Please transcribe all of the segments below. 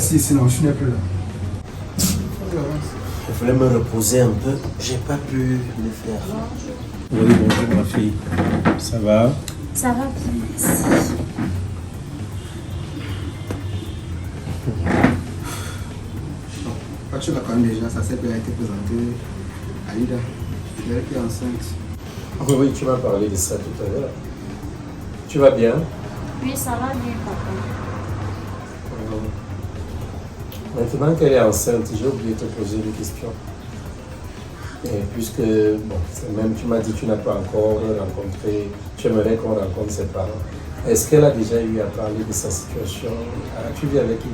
assis ici, non, je n'ai plus là. Je voulais me reposer un peu. J'ai pas pu le faire. Oui, bonjour ma fille. Ça va? Ça va bien, merci. Tu l'as quand même déjà, ça s'est été présenté à Ida. Elle était enceinte. Oui, oui, tu m'as parlé de ça tout à l'heure. Tu vas bien? Oui, ça va bien, papa. Maintenant qu'elle est enceinte, j'ai oublié de te poser une question. Et puisque, bon, même tu m'as dit que tu n'as pas encore rencontré, tu aimerais qu'on rencontre ses parents. Est-ce qu'elle a déjà eu à parler de sa situation? Tu vis avec qui?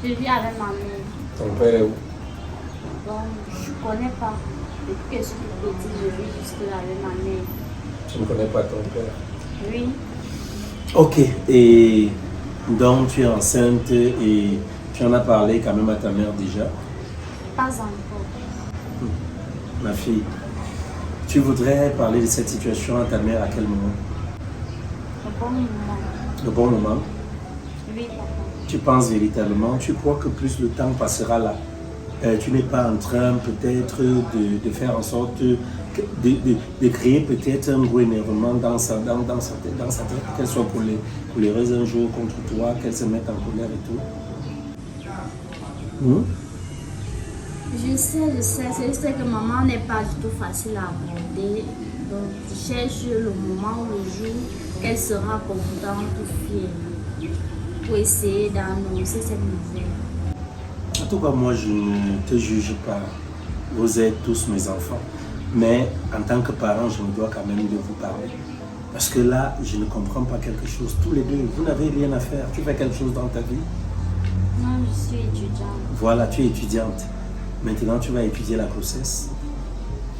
Je vis avec ma mère. Ton père est où? Bon, je ne connais pas. Depuis que je suis petite, je vis juste avec ma mère. Tu ne connais pas ton père? Oui. Ok, et donc tu es enceinte et tu en as parlé quand même à ta mère déjà? Pas encore. Ma fille, tu voudrais parler de cette situation à ta mère à quel moment? Le bon moment. Le bon moment? Oui, papa. Tu penses véritablement, tu crois que plus le temps passera là, tu n'es pas en train peut-être de faire en sorte de créer peut-être un gros énervement dans sa tête, qu'elle soit colléreuse un jour contre toi, qu'elle se mette en colère et tout? Je sais, c'est juste que maman n'est pas du tout facile à aborder. Donc, je cherche le moment ou le jour qu'elle sera contente ou fière pour essayer d'annoncer cette nouvelle. En tout cas, moi, je ne te juge pas. Vous êtes tous mes enfants. Mais en tant que parent, je me dois quand même de vous parler. Parce que là, je ne comprends pas quelque chose. Tous les deux, vous n'avez rien à faire. Tu fais quelque chose dans ta vie? Non, je suis étudiante. Voilà, tu es étudiante. Maintenant, tu vas étudier la grossesse.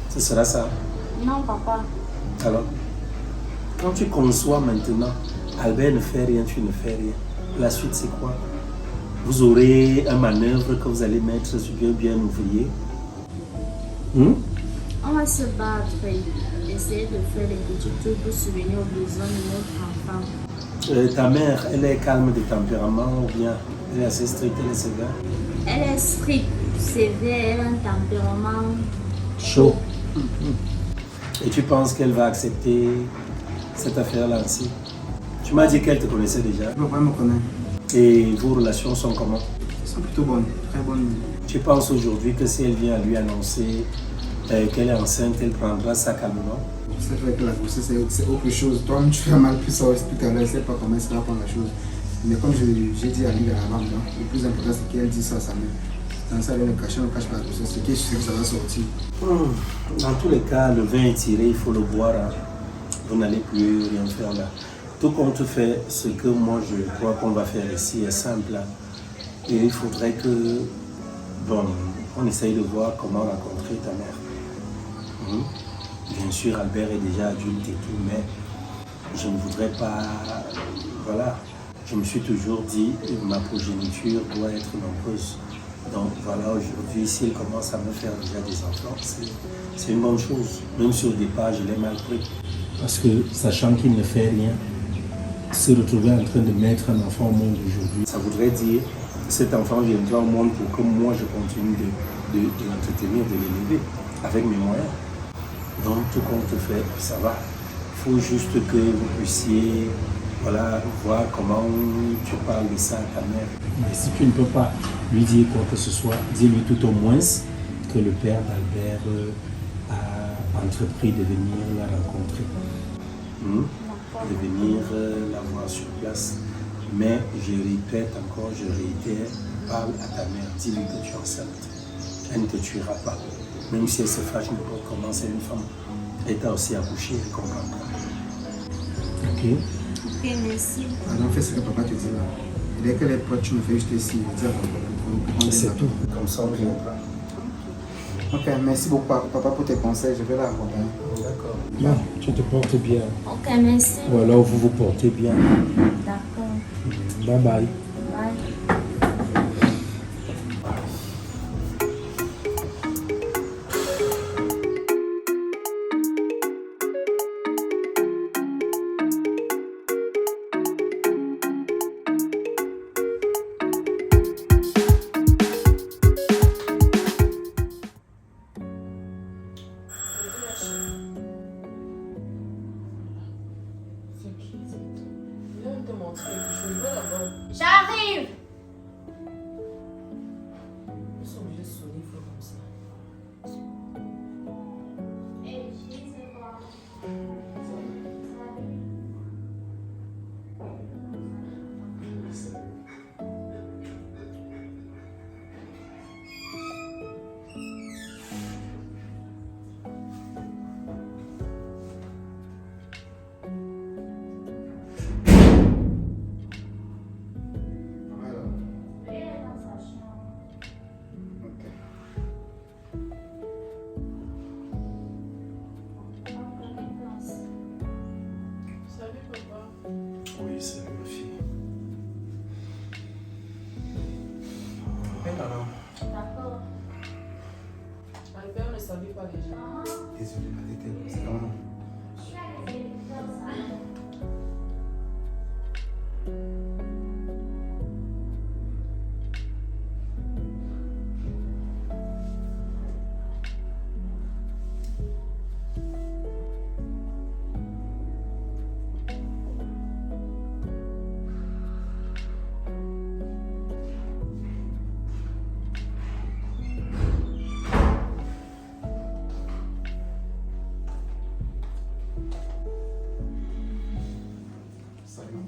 Ce sera ça? Non, papa. Alors, quand tu conçois maintenant, Albert ne fait rien, tu ne fais rien. La suite, c'est quoi? Vous aurez un manœuvre que vous allez mettre sur bien ouvrier. On va se battre et essayer de faire des petits trucs pour subvenir aux besoins de notre enfant. Ta mère, elle est calme de tempérament ou bien elle est assez stricte, elle est sévère? Elle est stricte, sévère, elle a un tempérament Chaud. Et tu penses qu'elle va accepter cette affaire-là aussi? Tu m'as dit qu'elle te connaissait déjà. Papa me connaît. Et vos relations sont comment? Elles sont plutôt bonnes, très bonnes. Tu penses aujourd'hui que si elle vient à lui annoncer qu'elle est enceinte, elle prendra ça calmement? C'est vrai que la grossesse, c'est autre chose. Toi, tu fais mal plus ça tout à l'heure, je ne sais pas comment elle va prendre la chose. Mais comme j'ai dit à lui avant, le plus important, c'est qu'elle dise ça à sa mère. Dans ça, elle ne cache pas la grossesse. Ce qui est sûr que ça va sortir. Dans tous les cas, le vin est tiré, il faut le boire. Hein. Vous n'allez plus rien faire là. Tout compte fait, ce que moi je crois qu'on va faire ici est simple. Hein. Et il faudrait que, bon, on essaye de voir comment rencontrer ta mère. Bien sûr, Albert est déjà adulte et tout, mais je ne voudrais pas, voilà. Je me suis toujours dit que ma progéniture doit être nombreuse. Donc voilà, aujourd'hui, s'il commence à me faire déjà des enfants, c'est une bonne chose. Même si au départ, je l'ai mal pris. Parce que, sachant qu'il ne fait rien, se retrouver en train de mettre un enfant au monde aujourd'hui. Ça voudrait dire que cet enfant viendra au monde pour que moi, je continue de l'entretenir, de l'élever avec mes moyens. Donc, tout compte fait, ça va. Il faut juste que vous puissiez voir comment tu parles de ça à ta mère. Mais si tu ne peux pas lui dire quoi que ce soit, dis-lui tout au moins que le père d'Albert a entrepris de venir la rencontrer. De venir la voir sur place. Mais je répète encore, je réitère, parle à ta mère, dis-lui que tu es enceinte. Elle ne te tuera pas. Même si elle se fâche, n'importe comment, c'est une femme. Elle t'a aussi accouché, elle comprendra. Ok? Ok, merci. Alors, fais ce que papa te dit là. Dès qu'elle est prête, tu me fais juste ici. C'est tout. Comme ça, on viendra. Ok, merci beaucoup papa pour tes conseils. Je vais la accompagner. D'accord. Bon, tu te portes bien. Ok, merci. Ou alors vous vous portez bien. D'accord. Bye bye. Bye. te montrer quelque chose. Je veux d'abord. J'arrive. Ils sont obligés de sonner fort comme ça. Et je sais pas. Salut papa. Oui, c'est ma fille. D'accord. My père ne savait pas déjà. Désolé, ma tête, c'est vraiment. Je suis allée faire ça. Salut.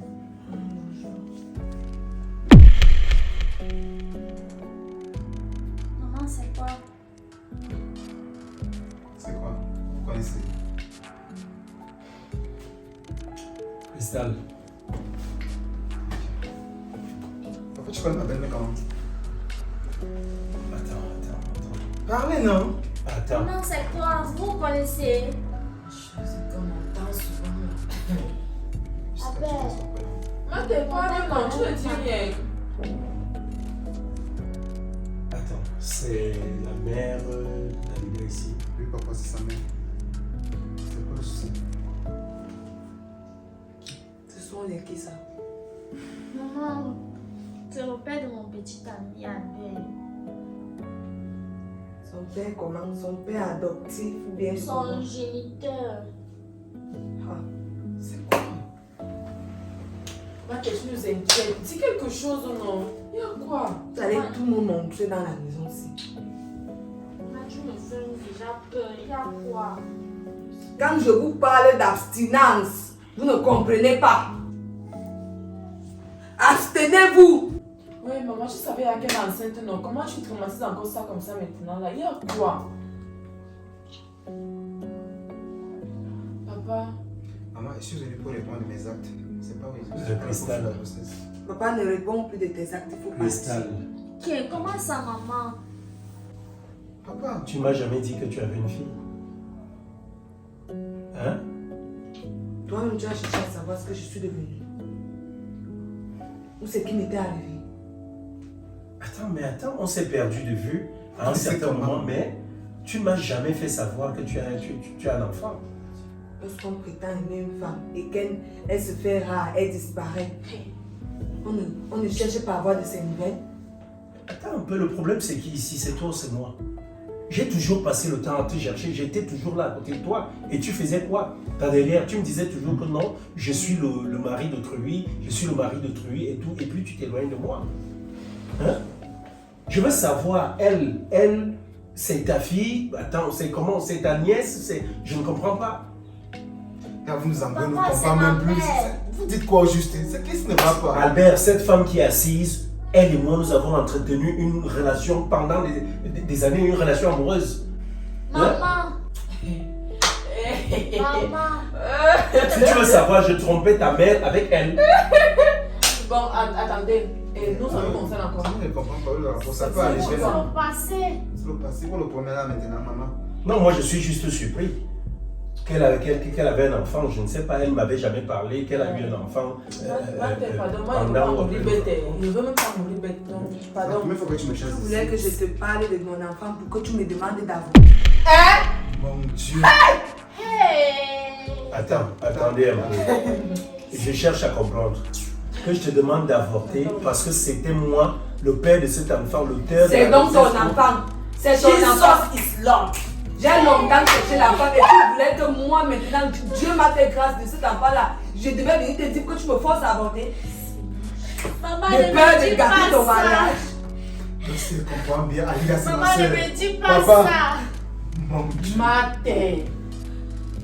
Maman, c'est quoi? C'est quoi? Vous connaissez? Cristal, En fait, je connais ma belle-mère quand même. Attends. Parlez, non? Attends. Maman, c'est quoi? Vous connaissez? C'est comme on entend souvent. Appelle. Mais t'es pas avec moi, tu ne dis rien. Attends. C'est la mère d'Alida ici. Oui, papa, c'est sa mère. C'est quoi le souci? Ce sont les qui ça? Maman, c'est le père de mon petit ami Albert. Son père comment? Son père adoptif ou bien Son géniteur. Ah, C'est quoi? Ma question nous inquiète. Dis quelque chose ou non? Il y a quoi? vous allez tout me montrer dans la maison aussi. Maman, tu me fais déjà peur. Il y a quoi? Quand je vous parle d'abstinence, vous ne comprenez pas. Abstenez-vous. Oui, maman, je savais à quelle enceinte, non. Comment tu traumatises encore ça comme ça maintenant là? Il y a quoi? Papa, Maman, je suis venu pour répondre de mes actes. C'est pas oui. Le cristal. La grossesse. Papa ne répond plus de tes actes, il faut Cristal, partir. Ok, comment ça, maman? Papa, tu m'as jamais dit que tu avais une fille. Hein? Toi-même, tu as cherché à savoir ce que je suis devenue. Ou ce qui m'était arrivé. Attends, on s'est perdu de vue à un certain moment, mais tu ne m'as jamais fait savoir que tu as un enfant. Lorsqu'on prétend aimer une femme et qu'elle se fait rare, elle disparaît, on ne cherche pas à avoir de ses nouvelles. Attends un peu, le problème c'est qui ici? C'est toi ou c'est moi? J'ai toujours passé le temps à te chercher, j'étais toujours là à côté de toi. Et tu faisais quoi? Par derrière, tu me disais toujours que non, je suis le mari d'autrui, je suis le mari d'autrui et tout, et puis tu t'éloignes de moi. Hein? Je veux savoir, elle, c'est ta fille, attends, c'est comment? C'est ta nièce? Je ne comprends pas. là, vous nous embrouillez, nous Papa, ne c'est comprenons même ma plus. mère. Vous dites quoi au juste? Qu'est-ce qui ne va pas? Albert, cette femme qui est assise, elle et moi, nous avons entretenu une relation pendant des années, une relation amoureuse. Maman, Hey. maman. Si tu veux savoir, je trompais ta mère avec elle. Bon, attendez. Et nous, ça nous concerne encore. Je ne comprends pas le rapport. Ça peut C'est aller. bon, Je vais ça. faire. Au passé. C'est le passé pour le premier là maintenant, maman. Non, moi je suis juste surpris qu'elle avait un enfant. Je ne sais pas, elle ne m'avait jamais parlé qu'elle a eu un enfant. Pardon, moi, je ne veux pas mourir bête. Je ne veux même pas mourir bête. Non, La pardon. première fois que tu me Je chasses voulais que ici. je te parle de mon enfant pour que tu me demandes d'avant. Mon Dieu. Hey. Attendez un peu. Je cherche à comprendre. Que je te demande d'avorter parce que c'était moi, le père de cet enfant, l'auteur de C'est la donc ton grossesse. enfant. C'est ton enfant. Jesus is Lord. J'ai longtemps cherché la femme et tu voulais que moi maintenant, Dieu m'a fait grâce de cet enfant-là. Je devais venir te dire que tu me forces à avorter. Maman, J'ai ne peur me de dis gâter pas ton ça. mariage. Je comprends bien. Aliga, c'est Maman, ma soeur. ne me dis pas Papa. ça. Mon Dieu. Ma tête.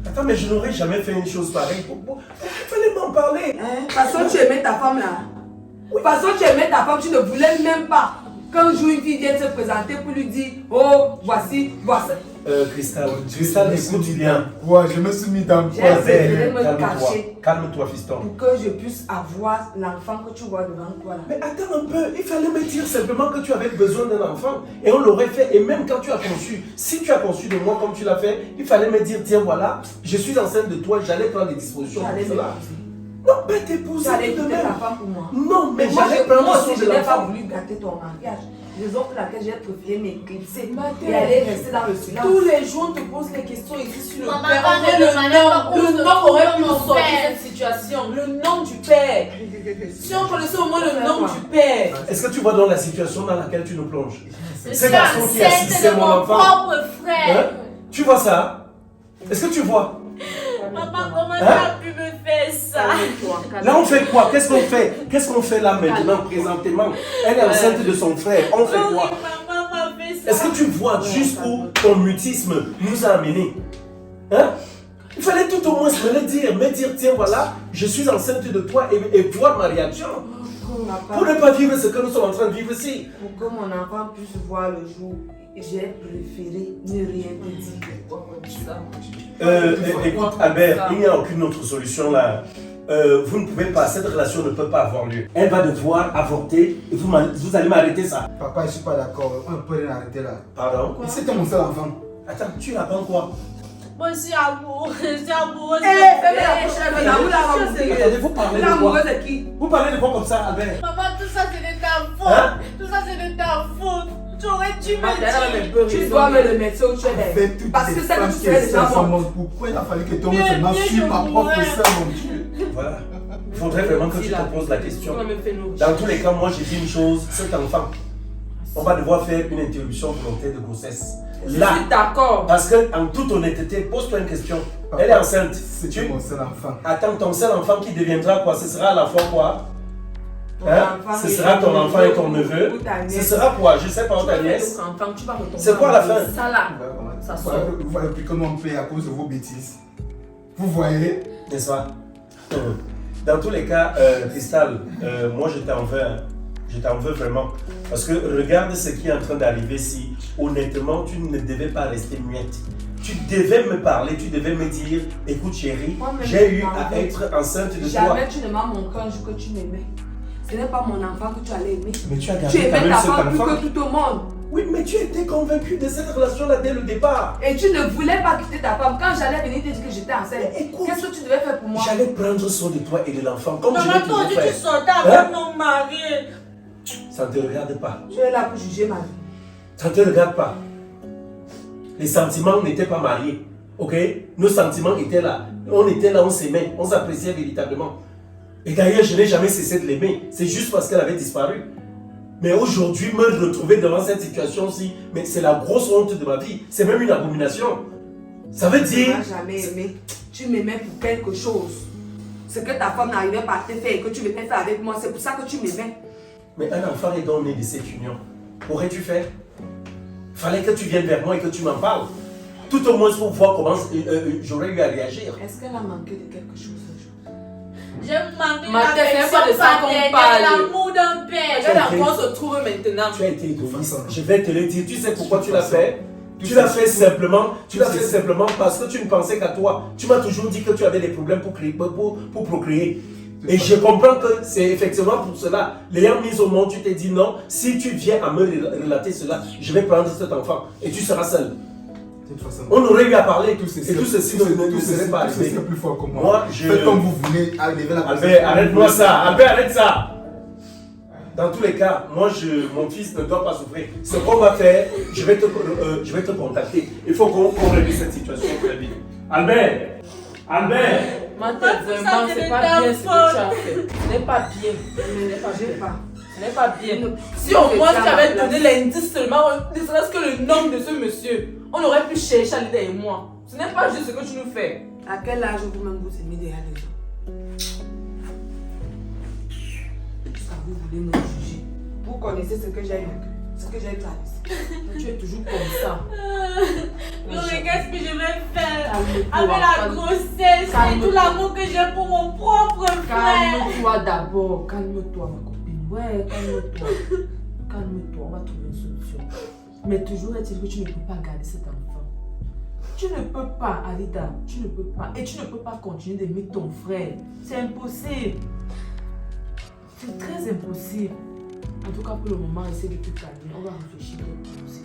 Attends, mais je n'aurais jamais fait une chose pareille. Il fallait m'en parler. Hein? De toute façon, tu aimais ta femme là. De toute façon, tu aimais ta femme, tu ne voulais même pas qu'un jour une fille vienne se présenter pour lui dire oh, voici. Cristal, Dieu, Cristal, je me suis écoute mis bien. dans quoi? Je me suis mis dans J'ai quoi? préféré me Calme-toi, cacher calme-toi, fiston. pour que je puisse avoir l'enfant que tu vois devant toi là. Mais attends un peu, il fallait me dire simplement que tu avais besoin d'un enfant et on l'aurait fait. Et même quand tu as conçu, si tu as conçu de moi comme tu l'as fait, il fallait me dire tiens voilà, je suis enceinte de toi, j'allais prendre des dispositions pour J'allais cela. m'épouser. Non, mais t'épouser J'allais tout de quitter même. ta femme pour moi. Non, mais Moi, j'allais moi prendre aussi, soin je de n'ai pas l'enfant. voulu gâter ton mariage. Raison pour laquelle j'ai préféré m'éclipser Ma et tête. aller rester dans le silence. Tous les jours, on te pose les questions ici sur le Maman, père. quand On je met demandais pas où le se nom trouve aurait pu mon nous sortir père. de cette situation. Le nom du père. Si on connaissait au moins le nom du père. Est-ce que tu vois dans la situation dans laquelle tu nous plonges? Je Ce suis garçon qui enceinte assistait de mon mon enfant. propre Hein? frère. Tu vois ça? Est-ce que tu vois? Maman, comment tu Hein? as pu me faire ça? Là, on fait quoi? Qu'est-ce qu'on fait? Qu'est-ce qu'on fait là maintenant, présentement? Elle est enceinte de son frère. On fait quoi? Maman m'a fait ça. Est-ce que tu vois jusqu'où ton mutisme nous a amenés? Hein? Il fallait tout au moins me dire, tiens voilà, je suis enceinte de toi et voir ma réaction. Pour ne pas vivre ce que nous sommes en train de vivre ici. Pour que mon enfant puisse voir le jour, j'ai préféré ne rien te dire. Écoute Albert, il n'y a aucune autre solution là. Vous ne pouvez pas, cette relation ne peut pas avoir lieu. Elle va devoir avorter et vous allez m'arrêter ça. Papa, je ne suis pas d'accord. On peut rien arrêter là. Pardon? C'était mon seul enfant. Attends, tu apprends quoi? Moi, je suis amoureuse de Attendez, vous parlez de quoi? L'amoureuse de qui? Vous parlez de quoi comme ça, Albert? Maman, tout ça c'est de ta faute. Hein? Tout ça c'est de ta faute. Tu aurais dû Ma tête, elle me avait dire. peur. Tu dois me le mettre où tu es. Avec toutes Parce les que ça femmes que tu qui fais essaient déjà sont bon. mortes. Pourquoi il a fallu que ton Bien, seulement bien, sur je ma propre mourrais. soeur, mon Dieu? Voilà. Il faudrait vraiment que tu te poses la question. On me fait nourrir. Dans tous les cas, moi j'ai dit une chose, cet enfant, on va devoir faire une interruption volontaire de grossesse. Je Là, suis d'accord. parce que en toute honnêteté, pose-toi une question. Elle est enceinte. C'était mon seul enfant. Attends, ton seul enfant qui deviendra quoi? Ce sera à la fois quoi? Ton Hein? enfant Ce et sera ton ton enfant et ton neveu. ou ta Ce nièce. sera quoi? Je sais pas, Tu ta vas faire nièce. d'autres enfants, tu vas retomber. C'est quoi la fin? Ça là. Ça Ça sort. Voilà plus que nous on paye à cause de vos bêtises. Vous voyez? N'est-ce pas? Dans tous les cas, Cristal, moi je t'en veux. Hein. Je t'en veux vraiment. Parce que regarde ce qui est en train d'arriver ici. Honnêtement, tu ne devais pas rester muette. Tu devais me parler, tu devais me dire, écoute chérie, Moi-même, j'ai eu je m'en à veux. être enceinte de toi. Jamais tu ne m'as montré un jour que tu m'aimais. Ce n'est pas mon enfant que tu allais aimer. Mais tu as Tu gardé quand aimais même ta cet femme plus enfant. que tout au monde. Oui, mais tu étais convaincu de cette relation-là dès le départ. Et tu ne voulais pas quitter ta femme. Quand j'allais venir te dire que j'étais enceinte, Mais écoute, qu'est-ce que tu devais faire pour moi? j'allais prendre soin de toi et de l'enfant, comme je Maman, l'ai toi toujours aussi tu fait. sortais Hein? avec mon mari. Ça ne te regarde pas. Tu es là pour juger ma vie. Ça ne te regarde pas. Les sentiments n'étaient pas mariés. Ok? Nos sentiments étaient là. On était là, on s'aimait, on s'appréciait véritablement. Et d'ailleurs, je n'ai jamais cessé de l'aimer. C'est juste parce qu'elle avait disparu. Mais aujourd'hui, me retrouver devant cette situation-ci, mais c'est la grosse honte de ma vie. C'est même une abomination. Ça veut Tu dire... ne m'as jamais aimé. Tu m'aimais pour quelque chose. Ce que ta femme n'arrivait pas à te faire et que tu venais faire avec moi, c'est pour ça que tu m'aimais. Mais un enfant est donc né de cette union. Qu'aurais-tu fait? Fallait que tu viennes vers moi et que tu m'en parles. Tout au moins pour voir comment j'aurais eu à réagir. Est-ce qu'elle a manqué de quelque chose un jour? J'ai manqué Ma tête, c'est pas de ça qu'on paternelle, parle. l'amour d'un père. Quel enfant se trouve maintenant? Tu as été égoïste. Je vais te le dire. Tu sais pourquoi tu l'as fait? Tu l'as fait simplement parce que tu ne pensais qu'à toi. Tu m'as toujours dit que tu avais des problèmes pour procréer. Et je comprends que c'est effectivement pour cela. L'ayant mise au monde, tu t'es dit non, si tu viens à me relater cela, je vais prendre cet enfant et tu seras seul. De toute façon, On aurait eu à parler et tout ceci tout ne serait pas ceci arrivé. est plus fort que moi. Moi, je... Faites comme vous voulez, enlevez la Albert, arrête-moi ça. Albert, arrête ça. Dans tous les cas, moi, mon fils ne doit pas souffrir. Ce qu'on va faire, je vais te contacter. Il faut qu'on règle cette situation très vite. Albert! Albert! Ma tête, vraiment, c'est pas bien ce que tu as fait. Ce n'est pas bien. Ne me lâchez pas. Ce n'est pas bien. Ne- Si au moins C'était tu à avais ma donné place. l'indice seulement, ne serait-ce que le nom de ce monsieur, on aurait pu chercher à l'aider et moi. Ce n'est pas juste ce que tu nous fais. À quel âge vous-même vous aimez derrière les gens? Ça, vous voulez me juger. Vous connaissez ce que j'ai vécu, ce que j'ai traversé. Tu es toujours comme ça. Non, mais qu'est-ce que je vais faire Calme-toi. avec la grossesse et Calme-toi. tout l'amour que j'ai pour mon propre frère? Calme-toi d'abord, calme-toi ma copine. Ouais, calme-toi. Calme-toi, on va trouver une solution. Mais toujours est-il que tu ne peux pas garder cet enfant. Tu ne peux pas, Alida, tu ne peux pas. Et tu ne peux pas continuer d'aimer ton frère. C'est impossible. C'est très impossible. En tout cas, pour le moment, essaie de te calmer. On va réfléchir aussi.